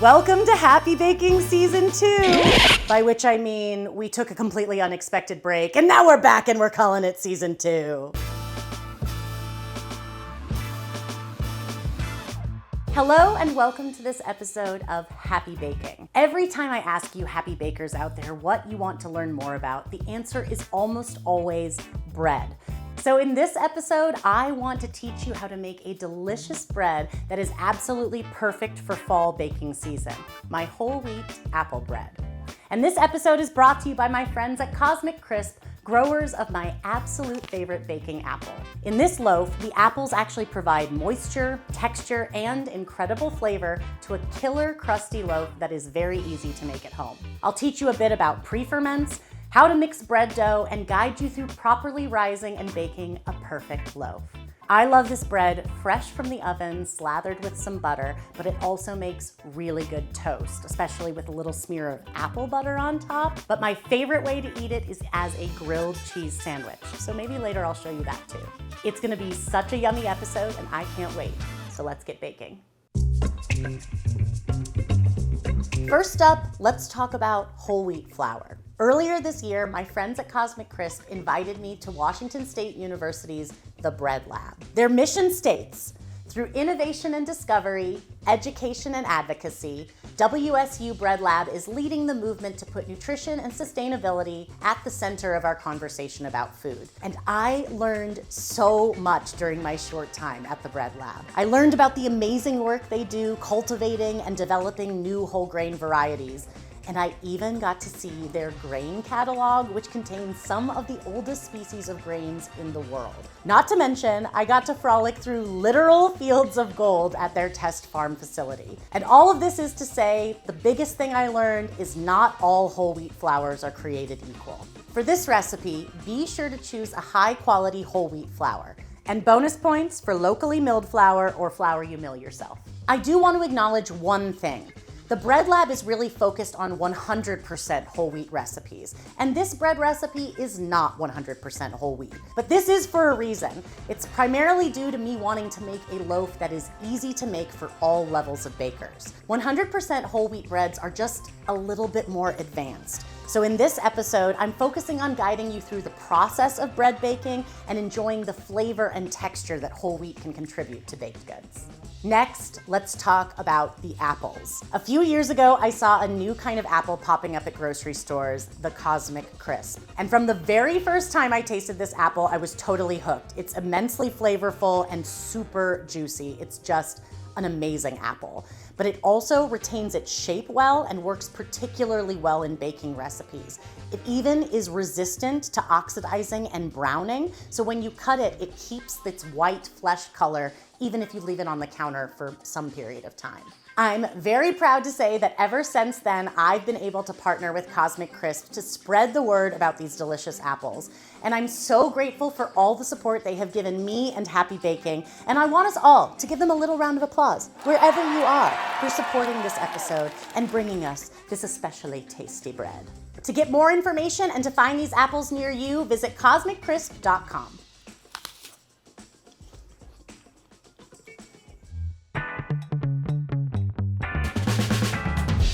Welcome to Happy Baking Season 2, by which I mean we took a completely unexpected break and now we're back and we're calling it Season 2. Hello and welcome to this episode of Happy Baking. Every time I ask you happy bakers out there what you want to learn more about, the answer is almost always bread. So in this episode, I want to teach you how to make a delicious bread that is absolutely perfect for fall baking season, my whole wheat apple bread. And this episode is brought to you by my friends at Cosmic Crisp, growers of my absolute favorite baking apple. In this loaf, the apples actually provide moisture, texture, and incredible flavor to a killer crusty loaf that is very easy to make at home. I'll teach you a bit about preferments, how to mix bread dough, and guide you through properly rising and baking a perfect loaf. I love this bread fresh from the oven, slathered with some butter, but it also makes really good toast, especially with a little smear of apple butter on top. But my favorite way to eat it is as a grilled cheese sandwich. So maybe later I'll show you that too. It's gonna be such a yummy episode and I can't wait. So let's get baking. First up, let's talk about whole wheat flour. Earlier this year, my friends at Cosmic Crisp invited me to Washington State University's The Bread Lab. Their mission states, through innovation and discovery, education and advocacy, WSU Bread Lab is leading the movement to put nutrition and sustainability at the center of our conversation about food. And I learned so much during my short time at the Bread Lab. I learned about the amazing work they do cultivating and developing new whole grain varieties. And I even got to see their grain catalog, which contains some of the oldest species of grains in the world. Not to mention, I got to frolic through literal fields of gold at their test farm facility. And all of this is to say, the biggest thing I learned is not all whole wheat flours are created equal. For this recipe, be sure to choose a high quality whole wheat flour. And bonus points for locally milled flour or flour you mill yourself. I do want to acknowledge one thing. The Bread Lab is really focused on 100% whole wheat recipes, and this bread recipe is not 100% whole wheat. But this is for a reason. It's primarily due to me wanting to make a loaf that is easy to make for all levels of bakers. 100% whole wheat breads are just a little bit more advanced. So in this episode, I'm focusing on guiding you through the process of bread baking and enjoying the flavor and texture that whole wheat can contribute to baked goods. Next, let's talk about the apples. A few years ago, I saw a new kind of apple popping up at grocery stores, the Cosmic Crisp. And from the very first time I tasted this apple, I was totally hooked. It's immensely flavorful and super juicy. It's just an amazing apple. But it also retains its shape well and works particularly well in baking recipes. It even is resistant to oxidizing and browning, so when you cut it, it keeps its white flesh color even if you leave it on the counter for some period of time. I'm very proud to say that ever since then, I've been able to partner with Cosmic Crisp to spread the word about these delicious apples. And I'm so grateful for all the support they have given me and Happy Baking. And I want us all to give them a little round of applause, wherever you are, for supporting this episode and bringing us this especially tasty bread. To get more information and to find these apples near you, visit cosmiccrisp.com.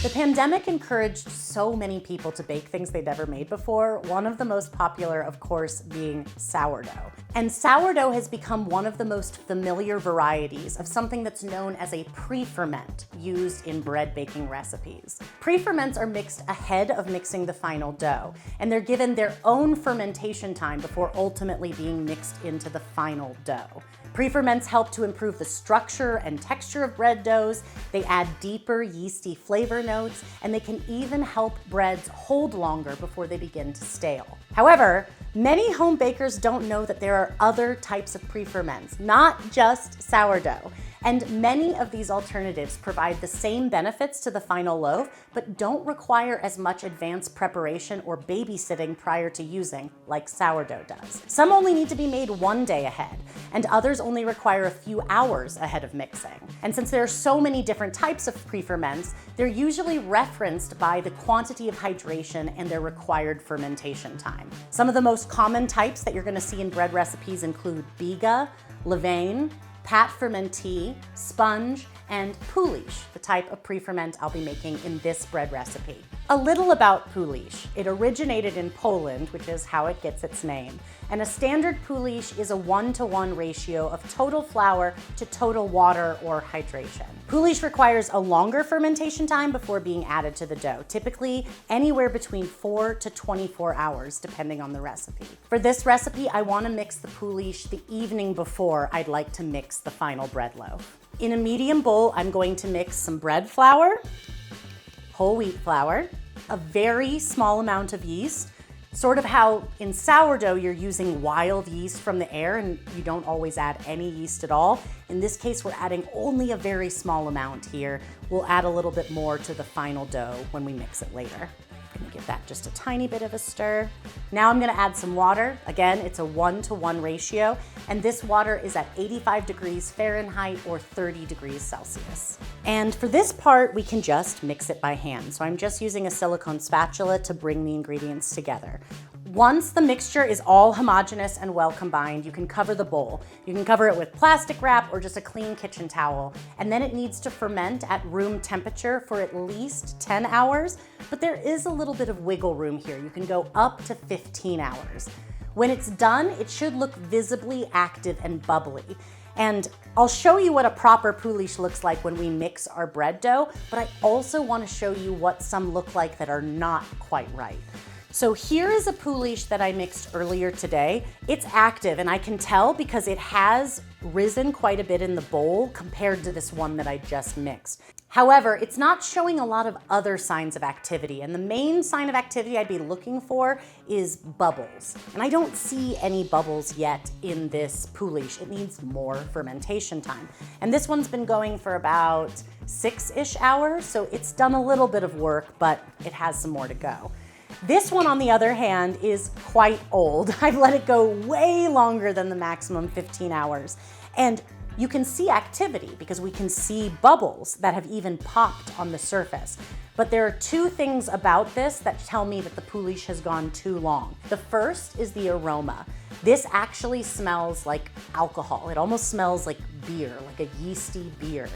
The pandemic encouraged so many people to bake things they'd never made before, one of the most popular, of course, being sourdough. And sourdough has become one of the most familiar varieties of something that's known as a preferment used in bread baking recipes. Preferments are mixed ahead of mixing the final dough, and they're given their own fermentation time before ultimately being mixed into the final dough. Preferments help to improve the structure and texture of bread doughs. They add deeper yeasty flavor notes, and they can even help breads hold longer before they begin to stale. However, many home bakers don't know that there are other types of preferments, not just sourdough. And many of these alternatives provide the same benefits to the final loaf, but don't require as much advanced preparation or babysitting prior to using, like sourdough does. Some only need to be made one day ahead, and others only require a few hours ahead of mixing. And since there are so many different types of preferments, they're usually referenced by the quantity of hydration and their required fermentation time. Some of the most common types that you're gonna see in bread recipes include biga, levain, pat fermentee, sponge, and Poolish, the type of pre-ferment I'll be making in this bread recipe. A little about Poolish. It originated in Poland, which is how it gets its name. And a standard Poolish is a 1-to-1 ratio of total flour to total water or hydration. Poolish requires a longer fermentation time before being added to the dough, typically anywhere between 4 to 24 hours, depending on the recipe. For this recipe, I want to mix the Poolish the evening before I'd like to mix the final bread loaf. In a medium bowl, I'm going to mix some bread flour, whole wheat flour, a very small amount of yeast, sort of how in sourdough you're using wild yeast from the air and you don't always add any yeast at all. In this case, we're adding only a very small amount here. We'll add a little bit more to the final dough when we mix it later. I'm gonna give that just a tiny bit of a stir. Now I'm gonna add some water. Again, it's a 1-to-1 ratio, and this water is at 85 degrees Fahrenheit or 30 degrees Celsius. And for this part, we can just mix it by hand. So I'm just using a silicone spatula to bring the ingredients together. Once the mixture is all homogeneous and well combined, you can cover the bowl. You can cover it with plastic wrap or just a clean kitchen towel. And then it needs to ferment at room temperature for at least 10 hours, but there is a little bit of wiggle room here. You can go up to 15 hours. When it's done, it should look visibly active and bubbly. And I'll show you what a proper Poolish looks like when we mix our bread dough, but I also want to show you what some look like that are not quite right. So here is a Poolish that I mixed earlier today. It's active, and I can tell because it has risen quite a bit in the bowl compared to this one that I just mixed. However, it's not showing a lot of other signs of activity, and the main sign of activity I'd be looking for is bubbles. And I don't see any bubbles yet in this Poolish. It needs more fermentation time. And this one's been going for about 6-ish hours, so it's done a little bit of work, but it has some more to go. This one, on the other hand, is quite old. I've let it go way longer than the maximum 15 hours. And you can see activity because we can see bubbles that have even popped on the surface. But there are two things about this that tell me that the Poolish has gone too long. The first is the aroma. This actually smells like alcohol. It almost smells like beer, like a yeasty beer.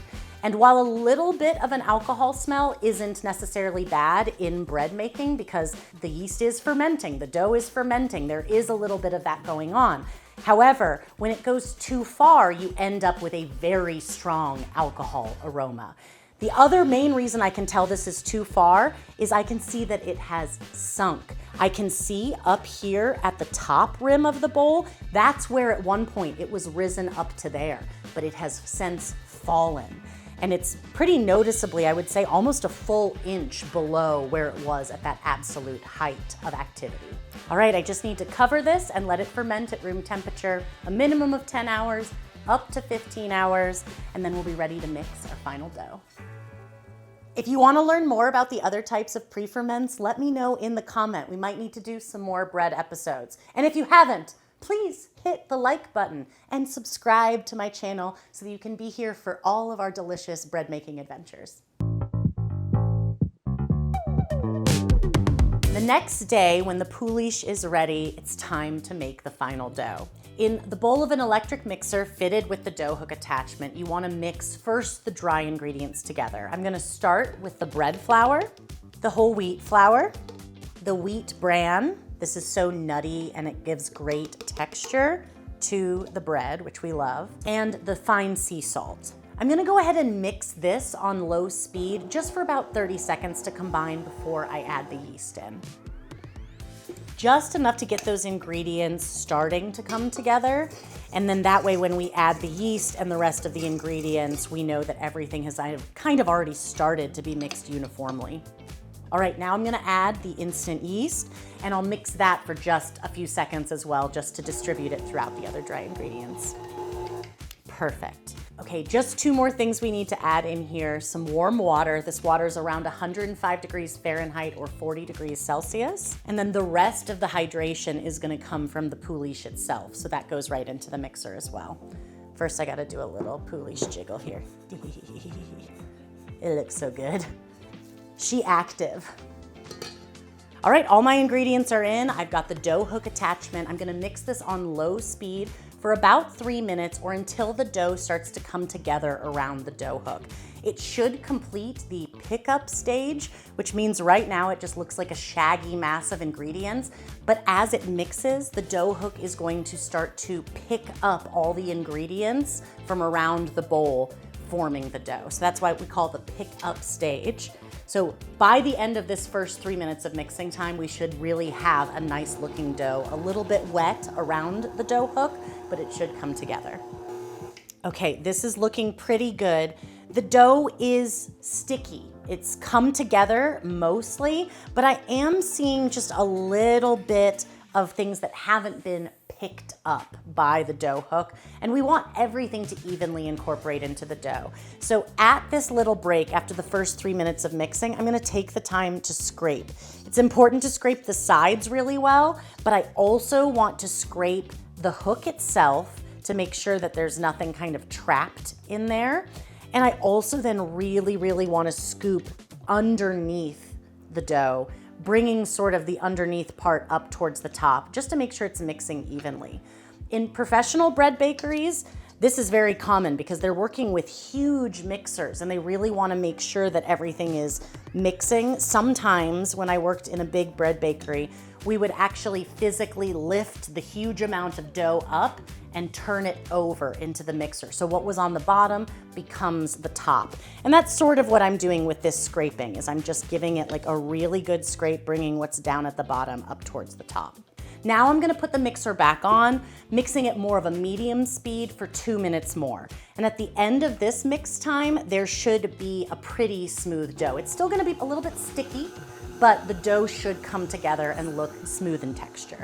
And while a little bit of an alcohol smell isn't necessarily bad in bread making because the yeast is fermenting, the dough is fermenting, there is a little bit of that going on. However, when it goes too far, you end up with a very strong alcohol aroma. The other main reason I can tell this is too far is I can see that it has sunk. I can see up here at the top rim of the bowl, that's where at one point it was risen up to there, but it has since fallen. And it's pretty noticeably, I would say, almost a full inch below where it was at that absolute height of activity. All right, I just need to cover this and let it ferment at room temperature, a minimum of 10 hours, up to 15 hours, and then we'll be ready to mix our final dough. If you want to learn more about the other types of pre-ferments, let me know in the comment. We might need to do some more bread episodes. And if you haven't, please hit the like button and subscribe to my channel so that you can be here for all of our delicious bread making adventures. The next day, when the Poolish is ready, it's time to make the final dough. In the bowl of an electric mixer fitted with the dough hook attachment, you want to mix first the dry ingredients together. I'm going to start with the bread flour, the whole wheat flour, the wheat bran. This is so nutty and it gives great texture to the bread, which we love, and the fine sea salt. I'm gonna go ahead and mix this on low speed just for about 30 seconds to combine before I add the yeast in. Just enough to get those ingredients starting to come together, and then that way when we add the yeast and the rest of the ingredients, we know that everything has kind of already started to be mixed uniformly. All right, now I'm gonna add the instant yeast, and I'll mix that for just a few seconds as well, just to distribute it throughout the other dry ingredients. Perfect. Okay, just two more things we need to add in here. Some warm water. This water is around 105 degrees Fahrenheit or 40 degrees Celsius. And then the rest of the hydration is gonna come from the Poolish itself, so that goes right into the mixer as well. First, I gotta do a little Poolish jiggle here. It looks so good. She active. All right, all my ingredients are in. I've got the dough hook attachment. I'm gonna mix this on low speed for about 3 minutes or until the dough starts to come together around the dough hook. It should complete the pickup stage, which means right now it just looks like a shaggy mass of ingredients. But as it mixes, the dough hook is going to start to pick up all the ingredients from around the bowl, forming the dough. So that's why we call the pick up stage. So by the end of this first 3 minutes of mixing time, we should really have a nice looking dough, a little bit wet around the dough hook, but it should come together. Okay, this is looking pretty good. The dough is sticky. It's come together mostly, but I am seeing just a little bit of things that haven't been picked up by the dough hook, and we want everything to evenly incorporate into the dough. So at this little break after the first 3 minutes of mixing, I'm gonna take the time to scrape. It's important to scrape the sides really well, but I also want to scrape the hook itself to make sure that there's nothing kind of trapped in there. And I also then really want to scoop underneath the dough, bringing sort of the underneath part up towards the top, just to make sure it's mixing evenly. In professional bread bakeries, this is very common because they're working with huge mixers and they really want to make sure that everything is mixing. Sometimes when I worked in a big bread bakery, we would actually physically lift the huge amount of dough up and turn it over into the mixer. So what was on the bottom becomes the top. And that's sort of what I'm doing with this scraping, is I'm just giving it like a really good scrape, bringing what's down at the bottom up towards the top. Now I'm gonna put the mixer back on, mixing it more of a medium speed for 2 minutes more. And at the end of this mix time, there should be a pretty smooth dough. It's still gonna be a little bit sticky, but the dough should come together and look smooth in texture.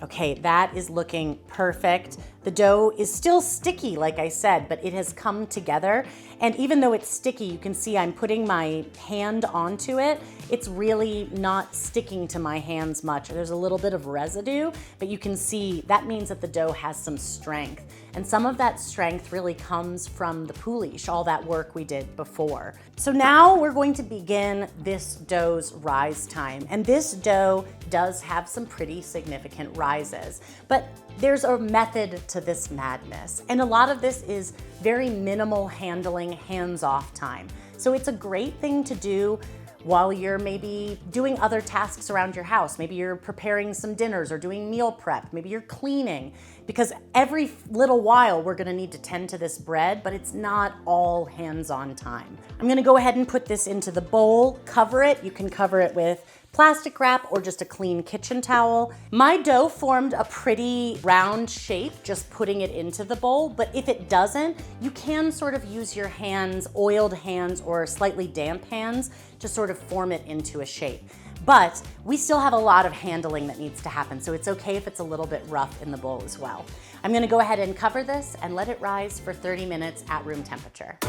Okay, that is looking perfect. The dough is still sticky, like I said, but it has come together. And even though it's sticky, you can see I'm putting my hand onto it. It's really not sticking to my hands much. There's a little bit of residue, but you can see that means that the dough has some strength. And some of that strength really comes from the Poolish, all that work we did before. So now we're going to begin this dough's rise time. And this dough does have some pretty significant rises, but there's a method to this madness. And a lot of this is very minimal handling, hands-off time. So it's a great thing to do while you're maybe doing other tasks around your house. Maybe you're preparing some dinners or doing meal prep. Maybe you're cleaning, because every little while we're gonna need to tend to this bread, but it's not all hands-on time. I'm gonna go ahead and put this into the bowl, cover it. You can cover it with plastic wrap or just a clean kitchen towel. My dough formed a pretty round shape just putting it into the bowl, but if it doesn't, you can sort of use your hands, oiled hands or slightly damp hands to sort of form it into a shape. But we still have a lot of handling that needs to happen, so it's okay if it's a little bit rough in the bowl as well. I'm gonna go ahead and cover this and let it rise for 30 minutes at room temperature.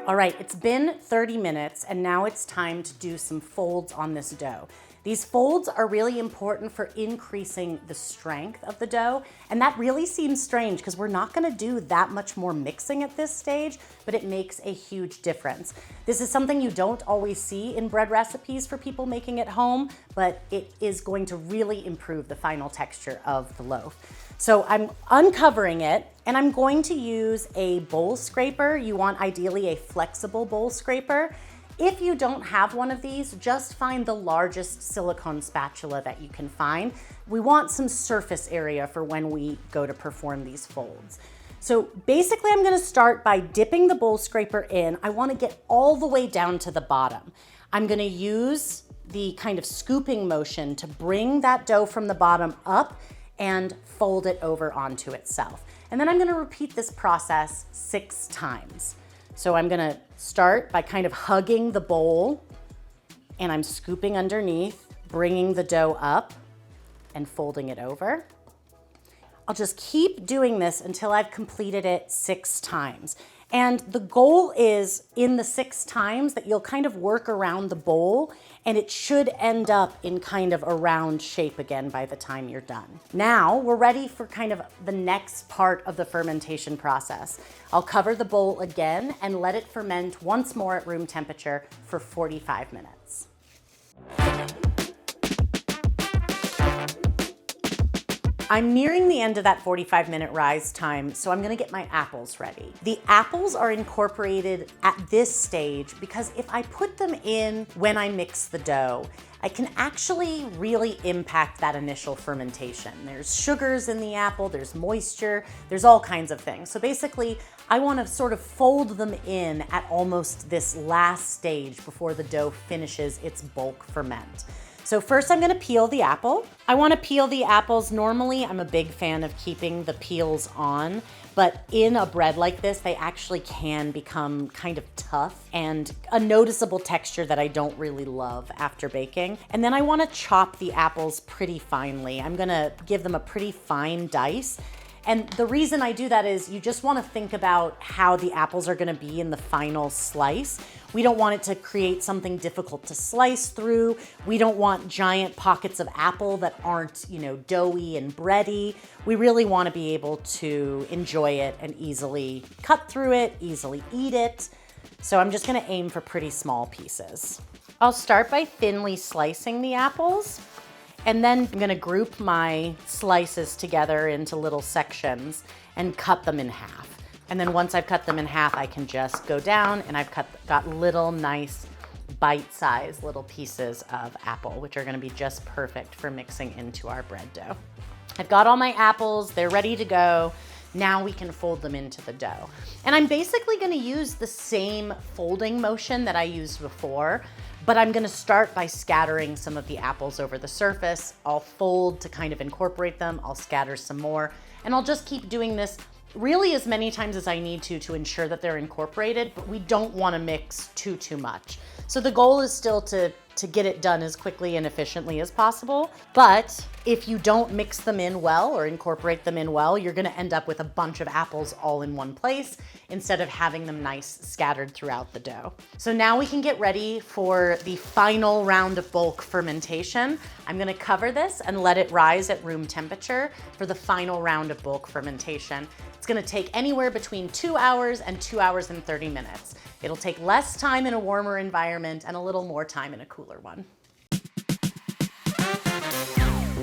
All right, it's been 30 minutes and now it's time to do some folds on this dough. These folds are really important for increasing the strength of the dough, and that really seems strange because we're not gonna do that much more mixing at this stage, but it makes a huge difference. This is something you don't always see in bread recipes for people making at home, but it is going to really improve the final texture of the loaf. So I'm uncovering it and I'm going to use a bowl scraper. You want ideally a flexible bowl scraper. If you don't have one of these, just find the largest silicone spatula that you can find. We want some surface area for when we go to perform these folds. So basically I'm gonna start by dipping the bowl scraper in. I wanna get all the way down to the bottom. I'm gonna use the kind of scooping motion to bring that dough from the bottom up and fold it over onto itself. And then I'm gonna repeat this process 6 times. So I'm gonna start by kind of hugging the bowl and I'm scooping underneath, bringing the dough up and folding it over. I'll just keep doing this until I've completed it 6 times. And the goal is in the 6 times that you'll kind of work around the bowl and it should end up in kind of a round shape again by the time you're done. Now we're ready for kind of the next part of the fermentation process. I'll cover the bowl again and let it ferment once more at room temperature for 45 minutes. I'm nearing the end of that 45-minute rise time, so I'm gonna get my apples ready. The apples are incorporated at this stage because if I put them in when I mix the dough, I can actually really impact that initial fermentation. There's sugars in the apple, there's moisture, there's all kinds of things. So basically, I wanna sort of fold them in at almost this last stage before the dough finishes its bulk ferment. So first I'm gonna peel the apple. I wanna peel the apples. Normally I'm a big fan of keeping the peels on, but in a bread like this, they actually can become kind of tough and a noticeable texture that I don't really love after baking. And then I wanna chop the apples pretty finely. I'm gonna give them a pretty fine dice. And the reason I do that is you just want to think about how the apples are going to be in the final slice. We don't want it to create something difficult to slice through. We don't want giant pockets of apple that aren't, doughy and bready. We really want to be able to enjoy it and easily cut through it, easily eat it. So I'm just going to aim for pretty small pieces. I'll start by thinly slicing the apples. And then I'm gonna group my slices together into little sections and cut them in half. And then once I've cut them in half, I can just go down and I've got little nice bite-sized little pieces of apple, which are gonna be just perfect for mixing into our bread dough. I've got all my apples, they're ready to go. Now we can fold them into the dough. And I'm basically gonna use the same folding motion that I used before, but I'm gonna start by scattering some of the apples over the surface. I'll fold to kind of incorporate them. I'll scatter some more, and I'll just keep doing this really as many times as I need to ensure that they're incorporated, but we don't wanna mix too much. So the goal is still to get it done as quickly and efficiently as possible. But if you don't mix them in well or incorporate them in well, you're gonna end up with a bunch of apples all in one place instead of having them nice scattered throughout the dough. So now we can get ready for the final round of bulk fermentation. I'm gonna cover this and let it rise at room temperature for the final round of bulk fermentation. It's gonna take anywhere between 2 hours and 2 hours and 30 minutes. It'll take less time in a warmer environment and a little more time in a cooler one.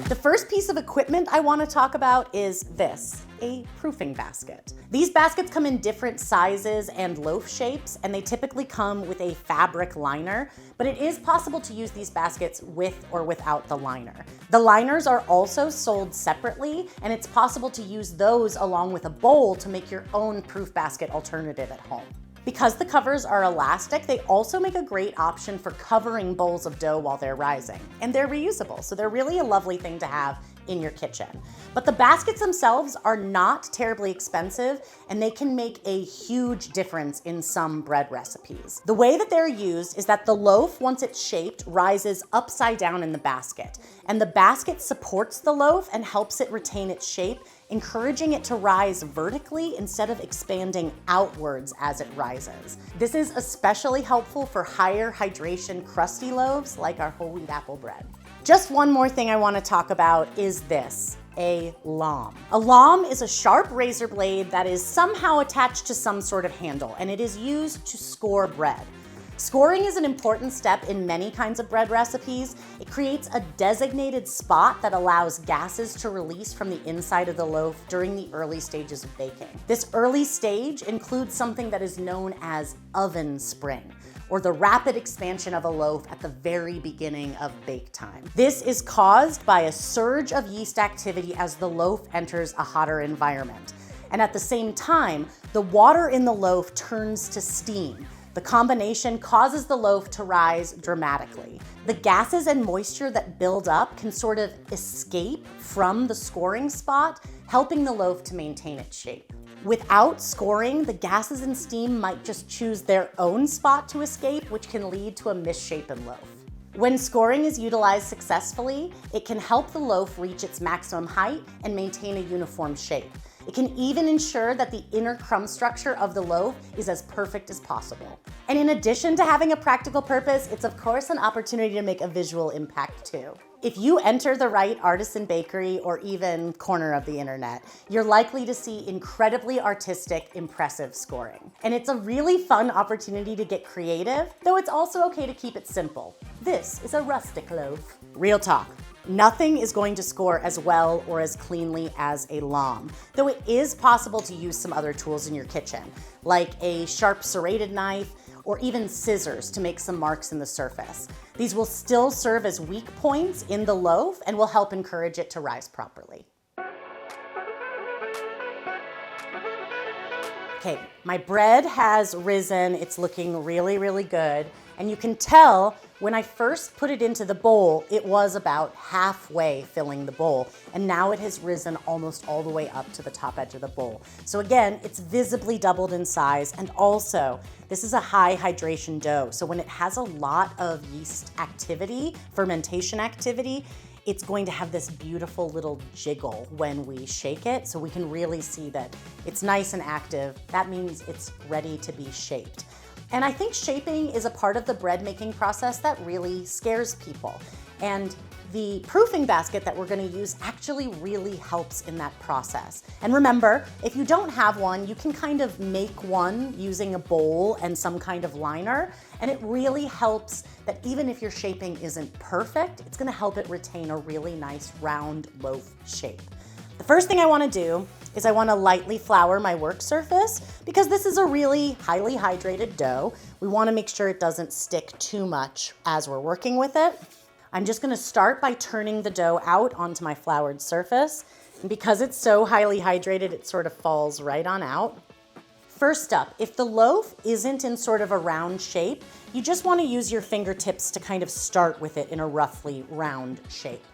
The first piece of equipment I want to talk about is this, a proofing basket. These baskets come in different sizes and loaf shapes, and they typically come with a fabric liner, but it is possible to use these baskets with or without the liner. The liners are also sold separately, and it's possible to use those along with a bowl to make your own proof basket alternative at home. Because the covers are elastic, they also make a great option for covering bowls of dough while they're rising. And they're reusable, so they're really a lovely thing to have in your kitchen. But the baskets themselves are not terribly expensive, and they can make a huge difference in some bread recipes. The way that they're used is that the loaf, once it's shaped, rises upside down in the basket. And the basket supports the loaf and helps it retain its shape, encouraging it to rise vertically instead of expanding outwards as it rises. This is especially helpful for higher hydration crusty loaves like our whole wheat apple bread. Just one more thing I want to talk about is this, a lame. A lame is a sharp razor blade that is somehow attached to some sort of handle, and it is used to score bread. Scoring is an important step in many kinds of bread recipes. It creates a designated spot that allows gases to release from the inside of the loaf during the early stages of baking. This early stage includes something that is known as oven spring, or the rapid expansion of a loaf at the very beginning of bake time. This is caused by a surge of yeast activity as the loaf enters a hotter environment. And at the same time, the water in the loaf turns to steam. The combination causes the loaf to rise dramatically. The gases and moisture that build up can sort of escape from the scoring spot, helping the loaf to maintain its shape. Without scoring, the gases and steam might just choose their own spot to escape, which can lead to a misshapen loaf. When scoring is utilized successfully, it can help the loaf reach its maximum height and maintain a uniform shape. It can even ensure that the inner crumb structure of the loaf is as perfect as possible. And in addition to having a practical purpose, it's of course an opportunity to make a visual impact too. If you enter the right artisan bakery or even corner of the internet, you're likely to see incredibly artistic, impressive scoring. And it's a really fun opportunity to get creative, though it's also okay to keep it simple. This is a rustic loaf. Real talk. Nothing is going to score as well or as cleanly as a lame, though it is possible to use some other tools in your kitchen, like a sharp serrated knife or even scissors to make some marks in the surface. These will still serve as weak points in the loaf and will help encourage it to rise properly. Okay, my bread has risen. It's looking really, really good. And you can tell when I first put it into the bowl, it was about halfway filling the bowl. And now it has risen almost all the way up to the top edge of the bowl. So again, it's visibly doubled in size. And also, this is a high hydration dough. So when it has a lot of yeast activity, fermentation activity, it's going to have this beautiful little jiggle when we shake it. So we can really see that it's nice and active. That means it's ready to be shaped. And I think shaping is a part of the bread making process that really scares people. And the proofing basket that we're gonna use actually really helps in that process. And remember, if you don't have one, you can kind of make one using a bowl and some kind of liner. And it really helps that even if your shaping isn't perfect, it's gonna help it retain a really nice round loaf shape. The first thing I wanna do is I wanna lightly flour my work surface because this is a really highly hydrated dough. We wanna make sure it doesn't stick too much as we're working with it. I'm just gonna start by turning the dough out onto my floured surface. And because it's so highly hydrated, it sort of falls right on out. First up, if the loaf isn't in sort of a round shape, you just wanna use your fingertips to kind of start with it in a roughly round shape.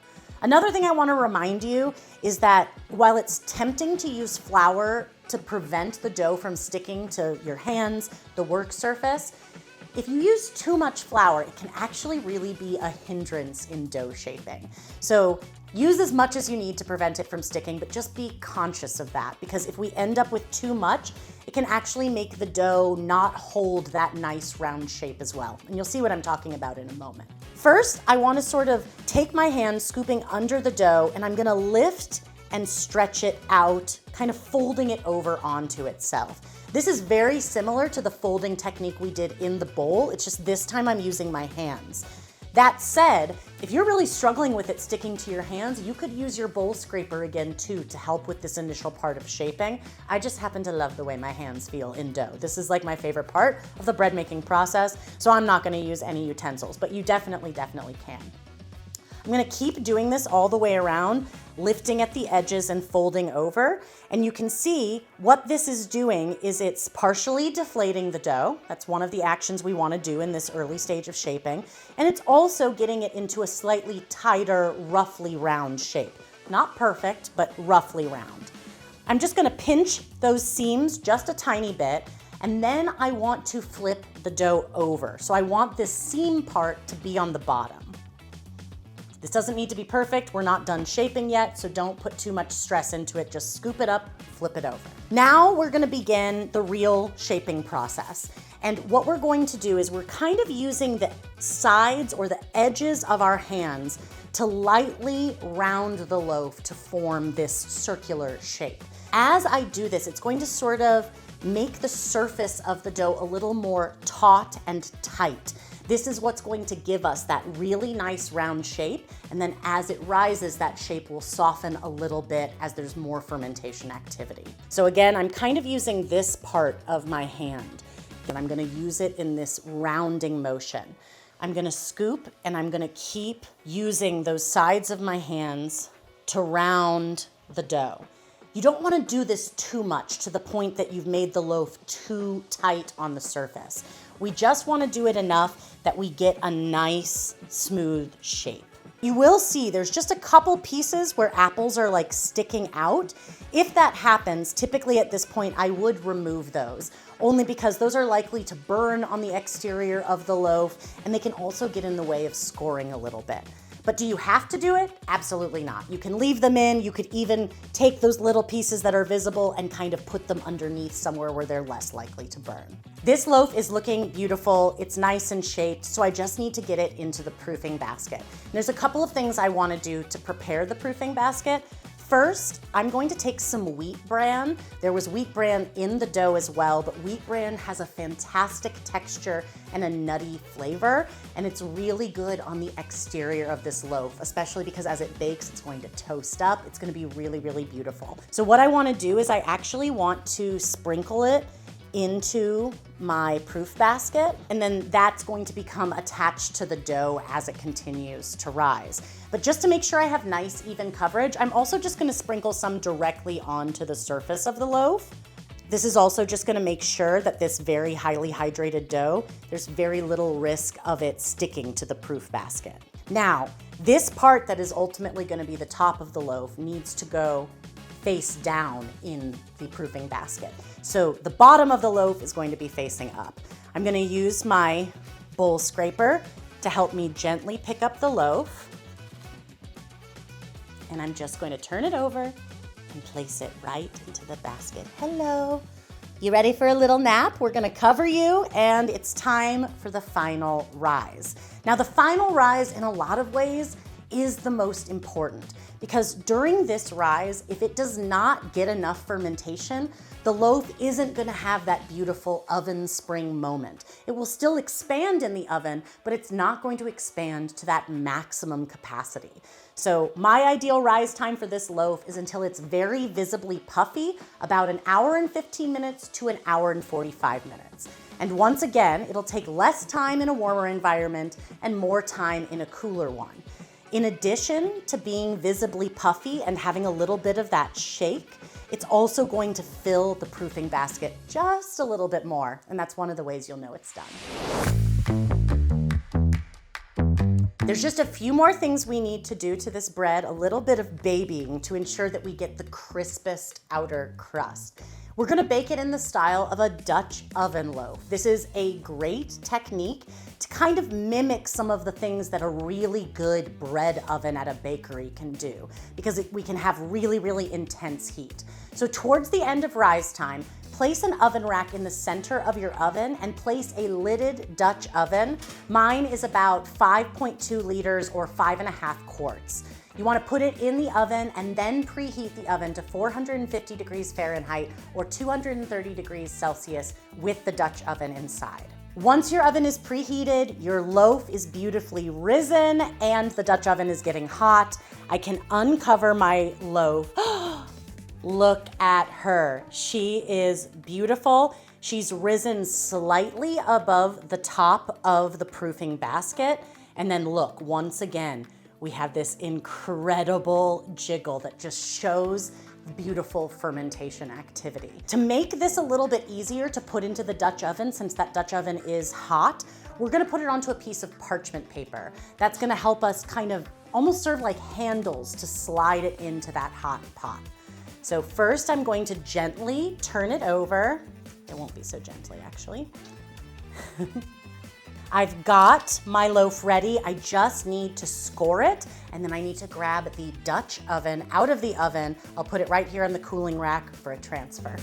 Another thing I want to remind you is that while it's tempting to use flour to prevent the dough from sticking to your hands, the work surface, if you use too much flour, it can actually really be a hindrance in dough shaping. So use as much as you need to prevent it from sticking, but just be conscious of that because if we end up with too much, it can actually make the dough not hold that nice round shape as well. And you'll see what I'm talking about in a moment. First, I want to sort of take my hand scooping under the dough and I'm gonna lift and stretch it out, kind of folding it over onto itself. This is very similar to the folding technique we did in the bowl. It's just this time I'm using my hands. That said, if you're really struggling with it sticking to your hands, you could use your bowl scraper again too to help with this initial part of shaping. I just happen to love the way my hands feel in dough. This is like my favorite part of the bread making process, so I'm not gonna use any utensils, but you definitely can. I'm gonna keep doing this all the way around, lifting at the edges and folding over. And you can see what this is doing is it's partially deflating the dough. That's one of the actions we wanna do in this early stage of shaping. And it's also getting it into a slightly tighter, roughly round shape. Not perfect, but roughly round. I'm just gonna pinch those seams just a tiny bit, and then I want to flip the dough over. So I want this seam part to be on the bottom. This doesn't need to be perfect. We're not done shaping yet, so don't put too much stress into it. Just scoop it up, flip it over. Now we're gonna begin the real shaping process. And what we're going to do is we're kind of using the sides or the edges of our hands to lightly round the loaf to form this circular shape. As I do this, it's going to sort of make the surface of the dough a little more taut and tight. This is what's going to give us that really nice round shape. And then as it rises, that shape will soften a little bit as there's more fermentation activity. So again, I'm kind of using this part of my hand and I'm gonna use it in this rounding motion. I'm gonna scoop and I'm gonna keep using those sides of my hands to round the dough. You don't wanna do this too much to the point that you've made the loaf too tight on the surface. We just wanna do it enough that we get a nice, smooth shape. You will see there's just a couple pieces where apples are like sticking out. If that happens, typically at this point, I would remove those, only because those are likely to burn on the exterior of the loaf, and they can also get in the way of scoring a little bit. But do you have to do it? Absolutely not. You can leave them in. You could even take those little pieces that are visible and kind of put them underneath somewhere where they're less likely to burn. This loaf is looking beautiful. It's nice and shaped, so I just need to get it into the proofing basket. And there's a couple of things I want to do to prepare the proofing basket. First, I'm going to take some wheat bran. There was wheat bran in the dough as well, but wheat bran has a fantastic texture and a nutty flavor, and it's really good on the exterior of this loaf, especially because as it bakes, it's going to toast up. It's gonna be really, really beautiful. So what I wanna do is I actually want to sprinkle it into my proof basket, and then that's going to become attached to the dough as it continues to rise. But just to make sure I have nice even coverage, I'm also just gonna sprinkle some directly onto the surface of the loaf. This is also just gonna make sure that this very highly hydrated dough, there's very little risk of it sticking to the proof basket. Now, this part that is ultimately gonna be the top of the loaf needs to go face down in the proofing basket. So the bottom of the loaf is going to be facing up. I'm gonna use my bowl scraper to help me gently pick up the loaf. And I'm just going to turn it over and place it right into the basket. Hello. You ready for a little nap? We're gonna cover you, and it's time for the final rise. Now, the final rise in a lot of ways is the most important, because during this rise, if it does not get enough fermentation, the loaf isn't gonna have that beautiful oven spring moment. It will still expand in the oven, but it's not going to expand to that maximum capacity. So my ideal rise time for this loaf is until it's very visibly puffy, about 1 hour and 15 minutes to 1 hour and 45 minutes. And once again, it'll take less time in a warmer environment and more time in a cooler one. In addition to being visibly puffy and having a little bit of that shake, it's also going to fill the proofing basket just a little bit more, and that's one of the ways you'll know it's done. There's just a few more things we need to do to this bread, a little bit of babying to ensure that we get the crispest outer crust. We're gonna bake it in the style of a Dutch oven loaf. This is a great technique to kind of mimic some of the things that a really good bread oven at a bakery can do, because we can have really, really intense heat. So towards the end of rise time, place an oven rack in the center of your oven and place a lidded Dutch oven. Mine is about 5.2 liters or 5.5 quarts. You want to put it in the oven and then preheat the oven to 450 degrees Fahrenheit or 230 degrees Celsius with the Dutch oven inside. Once your oven is preheated, your loaf is beautifully risen and the Dutch oven is getting hot, I can uncover my loaf. Look at her. She is beautiful. She's risen slightly above the top of the proofing basket. And then look, once again, we have this incredible jiggle that just shows beautiful fermentation activity. To make this a little bit easier to put into the Dutch oven, since that Dutch oven is hot, we're gonna put it onto a piece of parchment paper. That's gonna help us kind of almost serve like handles to slide it into that hot pot. So first I'm going to gently turn it over. It won't be so gently actually. I've got my loaf ready. I just need to score it, and then I need to grab the Dutch oven out of the oven. I'll put it right here on the cooling rack for a transfer.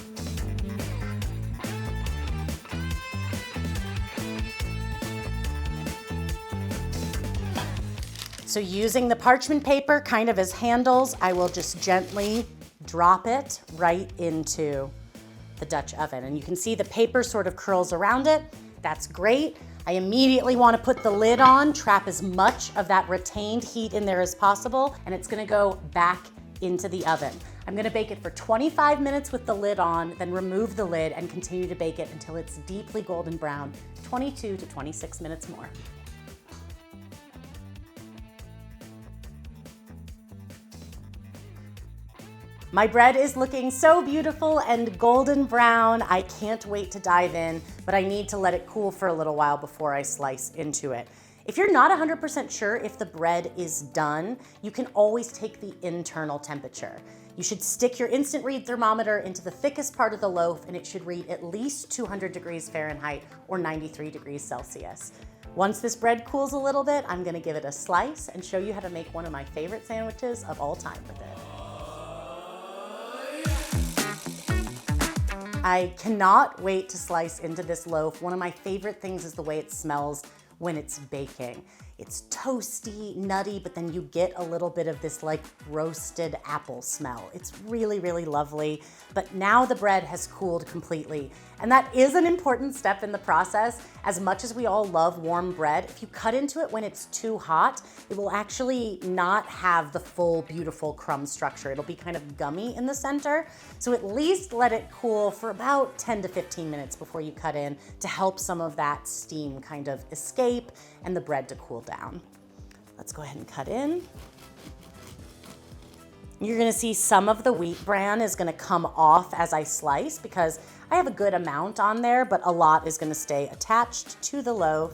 So using the parchment paper kind of as handles, I will just gently drop it right into the Dutch oven. And you can see the paper sort of curls around it. That's great. I immediately want to put the lid on, trap as much of that retained heat in there as possible, and it's gonna go back into the oven. I'm gonna bake it for 25 minutes with the lid on, then remove the lid and continue to bake it until it's deeply golden brown, 22 to 26 minutes more. My bread is looking so beautiful and golden brown. I can't wait to dive in, but I need to let it cool for a little while before I slice into it. If you're not 100% sure if the bread is done, you can always take the internal temperature. You should stick your instant read thermometer into the thickest part of the loaf and it should read at least 200 degrees Fahrenheit or 93 degrees Celsius. Once this bread cools a little bit, I'm gonna give it a slice and show you how to make one of my favorite sandwiches of all time with it. I cannot wait to slice into this loaf. One of my favorite things is the way it smells when it's baking. It's toasty, nutty, but then you get a little bit of this like roasted apple smell. It's really, really lovely. But now the bread has cooled completely. And that is an important step in the process. As much as we all love warm bread, if you cut into it when it's too hot, it will actually not have the full, beautiful crumb structure. It'll be kind of gummy in the center. So at least let it cool for about 10 to 15 minutes before you cut in to help some of that steam kind of escape and the bread to cool down. Let's go ahead and cut in. You're gonna see some of the wheat bran is gonna come off as I slice because I have a good amount on there, but a lot is gonna stay attached to the loaf.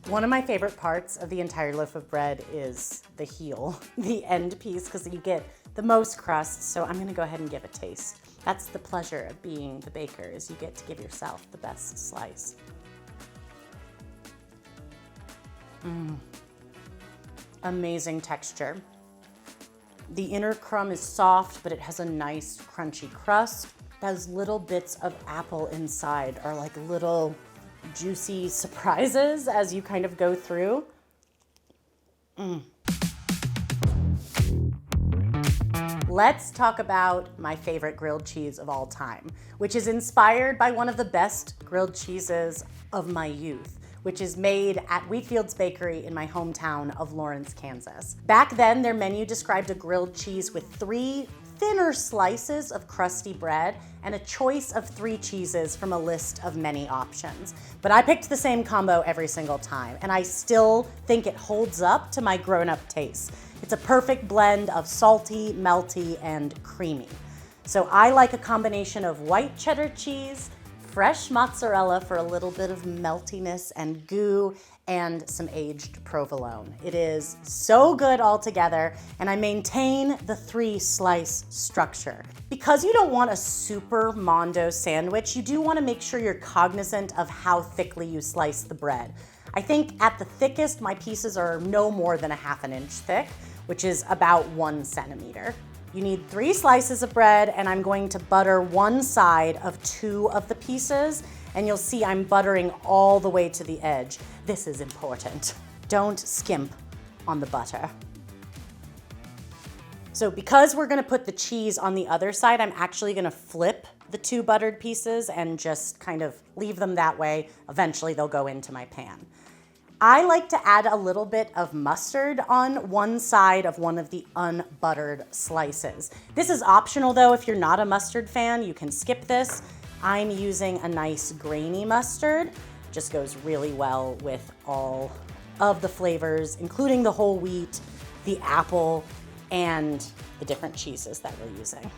One of my favorite parts of the entire loaf of bread is the heel, the end piece, because you get the most crust, so I'm gonna go ahead and give a taste. That's the pleasure of being the baker, is you get to give yourself the best slice. Amazing texture. The inner crumb is soft, but it has a nice crunchy crust. Those little bits of apple inside are like little juicy surprises as you kind of go through. Let's talk about my favorite grilled cheese of all time, which is inspired by one of the best grilled cheeses of my youth, which is made at Wheatfield's Bakery in my hometown of Lawrence, Kansas. Back then, their menu described a grilled cheese with 3 thinner slices of crusty bread and a choice of 3 cheeses from a list of many options. But I picked the same combo every single time, and I still think it holds up to my grown-up taste. It's a perfect blend of salty, melty, and creamy. So I like a combination of white cheddar cheese, fresh mozzarella for a little bit of meltiness and goo, and some aged provolone. It is so good all together, and I maintain the 3-slice structure. Because you don't want a super mondo sandwich, you do want to make sure you're cognizant of how thickly you slice the bread. I think at the thickest, my pieces are no more than a ½ inch thick, which is about 1 centimeter. You need 3 slices of bread, and I'm going to butter one side of 2 of the pieces, and you'll see I'm buttering all the way to the edge. This is important. Don't skimp on the butter. So because we're gonna put the cheese on the other side, I'm actually gonna flip the 2 buttered pieces and just kind of leave them that way. Eventually they'll go into my pan. I like to add a little bit of mustard on one side of one of the unbuttered slices. This is optional though. If you're not a mustard fan, you can skip this. I'm using a nice grainy mustard. Just goes really well with all of the flavors, including the whole wheat, the apple, and the different cheeses that we're using.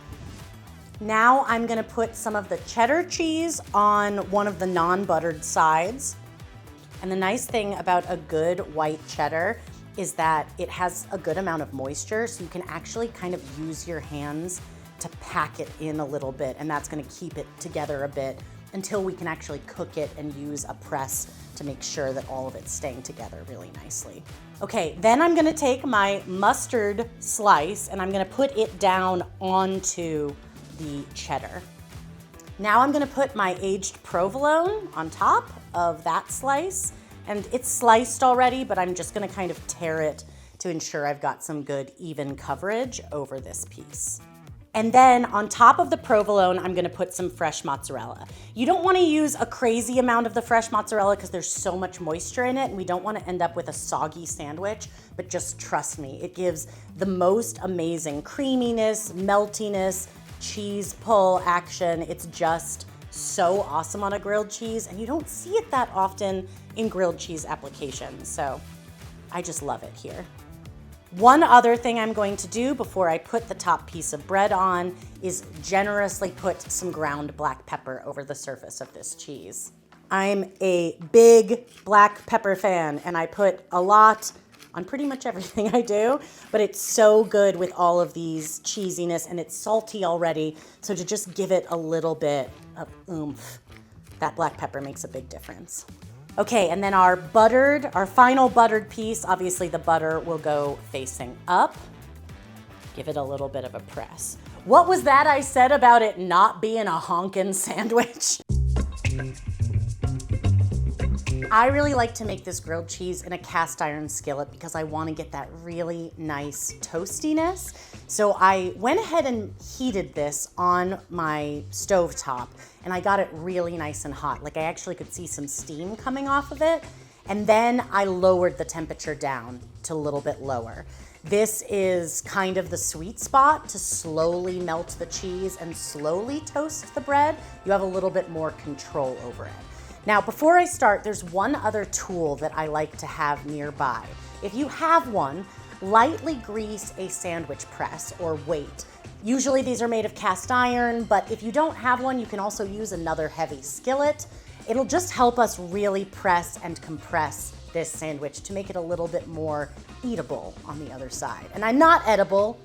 Now I'm gonna put some of the cheddar cheese on one of the non-buttered sides. And the nice thing about a good white cheddar is that it has a good amount of moisture, so you can actually kind of use your hands to pack it in a little bit, and that's gonna keep it together a bit until we can actually cook it and use a press to make sure that all of it's staying together really nicely. Okay, then I'm gonna take my mustard slice and I'm gonna put it down onto the cheddar. Now I'm gonna put my aged provolone on top of that slice, and it's sliced already, but I'm just gonna kind of tear it to ensure I've got some good even coverage over this piece. And then on top of the provolone, I'm gonna put some fresh mozzarella. You don't wanna use a crazy amount of the fresh mozzarella because there's so much moisture in it, and we don't wanna end up with a soggy sandwich, but just trust me, it gives the most amazing creaminess, meltiness, cheese pull action. It's just so awesome on a grilled cheese, and you don't see it that often in grilled cheese applications, so I just love it here. One other thing I'm going to do before I put the top piece of bread on is generously put some ground black pepper over the surface of this cheese. I'm a big black pepper fan, and I put a lot on pretty much everything I do, but it's so good with all of these cheesiness, and it's salty already, so to just give it a little bit of oomph, that black pepper makes a big difference. Okay, and then our final buttered piece, obviously the butter will go facing up. Give it a little bit of a press. What was that I said about it not being a honkin' sandwich? I really like to make this grilled cheese in a cast iron skillet because I want to get that really nice toastiness. So I went ahead and heated this on my stovetop, and I got it really nice and hot. Like I actually could see some steam coming off of it. And then I lowered the temperature down to a little bit lower. This is kind of the sweet spot to slowly melt the cheese and slowly toast the bread. You have a little bit more control over it. Now, before I start, there's one other tool that I like to have nearby. If you have one, lightly grease a sandwich press or weight. Usually these are made of cast iron, but if you don't have one, you can also use another heavy skillet. It'll just help us really press and compress this sandwich to make it a little bit more eatable on the other side. And I'm not edible,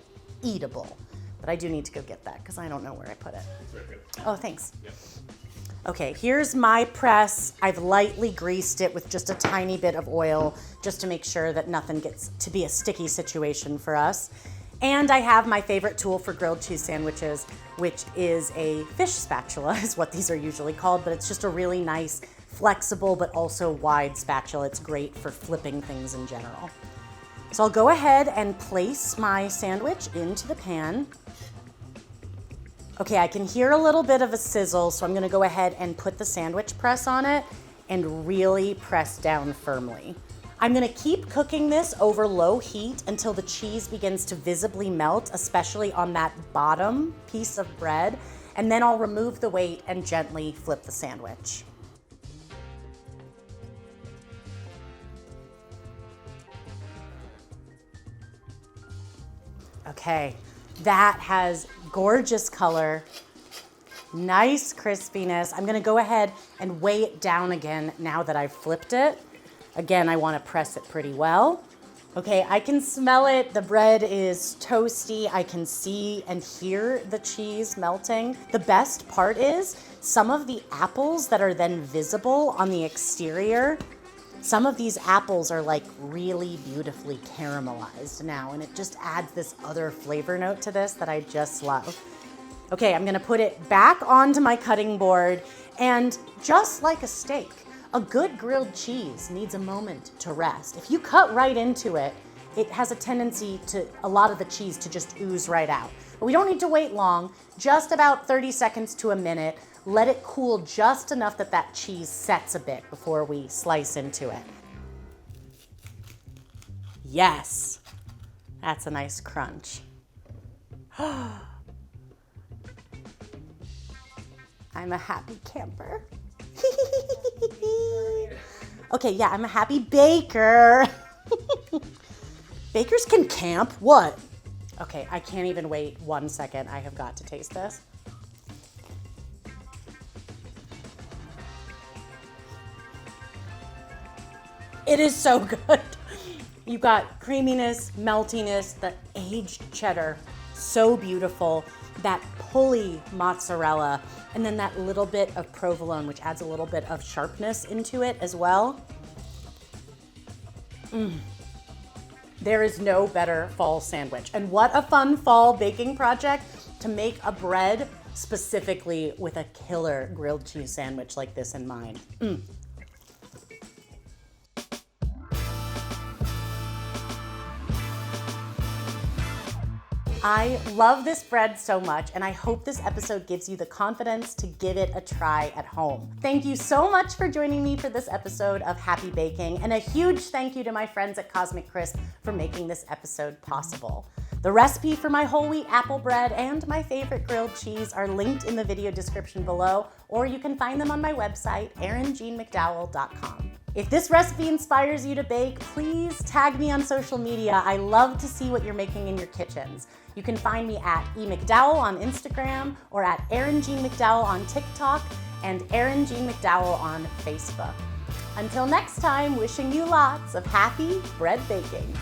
eatable. But I do need to go get that because I don't know where I put it. Oh, thanks. Yep. Okay, here's my press. I've lightly greased it with just a tiny bit of oil just to make sure that nothing gets to be a sticky situation for us. And I have my favorite tool for grilled cheese sandwiches, which is a fish spatula, is what these are usually called, but it's just a really nice, flexible, but also wide spatula. It's great for flipping things in general. So I'll go ahead and place my sandwich into the pan. Okay, I can hear a little bit of a sizzle, so I'm gonna go ahead and put the sandwich press on it and really press down firmly. I'm gonna keep cooking this over low heat until the cheese begins to visibly melt, especially on that bottom piece of bread, and then I'll remove the weight and gently flip the sandwich. Okay, that has gorgeous color, nice crispiness. I'm gonna go ahead and weigh it down again now that I've flipped it. Again, I wanna press it pretty well. Okay, I can smell it. The bread is toasty. I can see and hear the cheese melting. The best part is some of the apples that are then visible on the exterior, some of these apples are like really beautifully caramelized now, and it just adds this other flavor note to this that I just love. Okay, I'm gonna put it back onto my cutting board, and just like a steak, a good grilled cheese needs a moment to rest. If you cut right into it, it has a tendency to, a lot of the cheese to just ooze right out. But we don't need to wait long, just about 30 seconds to a minute. Let it cool just enough that that cheese sets a bit before we slice into it. Yes, that's a nice crunch. I'm a happy camper. Okay, yeah, I'm a happy baker. Bakers can camp? What? Okay, I can't even wait 1 second. I have got to taste this. It is so good. You've got creaminess, meltiness, the aged cheddar, so beautiful. That pulley mozzarella, and then that little bit of provolone, which adds a little bit of sharpness into it as well. There is no better fall sandwich. And what a fun fall baking project to make a bread specifically with a killer grilled cheese sandwich like this in mind. I love this bread so much, and I hope this episode gives you the confidence to give it a try at home. Thank you so much for joining me for this episode of Happy Baking, and a huge thank you to my friends at Cosmic Crisp for making this episode possible. The recipe for my whole wheat apple bread and my favorite grilled cheese are linked in the video description below, or you can find them on my website, erinjeannemcdowell.com. If this recipe inspires you to bake, please tag me on social media. I love to see what you're making in your kitchens. You can find me at emcdowell on Instagram, or at Erin Jeanne McDowell on TikTok, and Erin Jeanne McDowell on Facebook. Until next time, wishing you lots of happy bread baking.